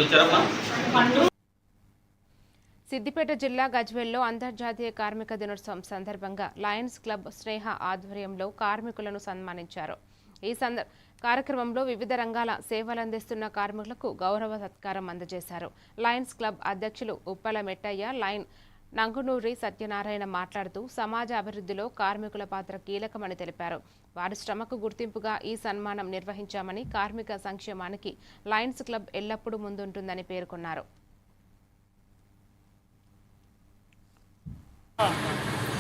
తీసుకొచ్చారమ్మా? సిద్దిపేట జిల్లా గజ్వేల్లో అంతర్జాతీయ కార్మిక దినోత్సవం సందర్భంగా లయన్స్ క్లబ్ స్నేహ ఆధ్వర్యంలో కార్మికులను సన్మానించారు. ఈ కార్యక్రమంలో వివిధ రంగాల సేవలందిస్తున్న కార్మికులకు గౌరవ సత్కారం అందజేశారు. లయన్స్ క్లబ్ అధ్యక్షులు ఉప్పల మెట్టయ్య, లైన్ నంగునూరి సత్యనారాయణ మాట్లాడుతూ సమాజ అభివృద్ధిలో కార్మికుల పాత్ర కీలకమని తెలిపారు. వారి శ్రమకు గుర్తింపుగా ఈ సన్మానం నిర్వహించామని, కార్మిక సంక్షేమానికి లయన్స్ క్లబ్ ఎల్లప్పుడూ ముందుంటుందని పేర్కొన్నారు.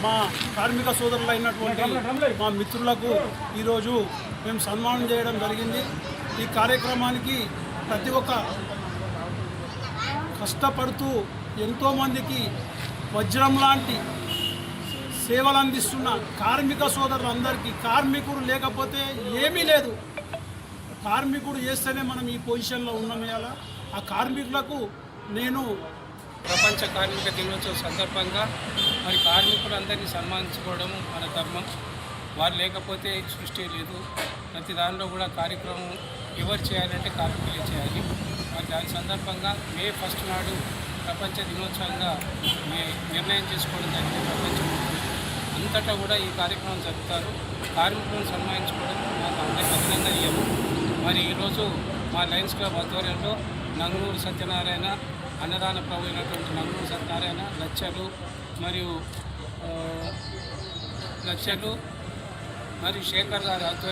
మా కార్మిక సోదరులు అయినటువంటి మా మిత్రులకు ఈరోజు మేము సన్మానం చేయడం జరిగింది. ఈ కార్యక్రమానికి ప్రతి ఒక్క కష్టపడుతూ ఎంతోమందికి వజ్రం లాంటి సేవలు అందిస్తున్న కార్మిక సోదరులందరికీ, కార్మికుడు లేకపోతే ఏమీ లేదు, కార్మికుడు చేస్తేనే మనం ఈ పొజిషన్లో ఉన్నాం. ఇవాళ ఆ కార్మికులకు నేను ప్రపంచ కార్మిక దినోత్సవం సందర్భంగా మరి కార్మికులందరినీ సన్మానించుకోవడం మన ధర్మం. వారు లేకపోతే సృష్టి లేదు. ప్రతి దానిలో కూడా కార్యక్రమం ఎవరు చేయాలంటే కార్మికులే చేయాలి. మరి దాని సందర్భంగా మే 1 నాడు ప్రపంచ దినోత్సవంగా నిర్ణయం చేసుకోవడం జరిగింది. ప్రపంచం అంతటా కూడా ఈ కార్యక్రమం జరుపుతారు. కార్మికులను సన్మానించుకోవడం మాకు అందరికీ అభినందనీయము. మరి ఈరోజు మా లయన్స్ క్లబ్ ఆధ్వర్యంలో నంగునూరు సత్యనారాయణ, అన్నదాన ప్రభు అయినటువంటి నంగునూరు సత్యనారాయణ, లచ్చలు మరియు శేఖర్ గారి ఆధ్వర్యంలో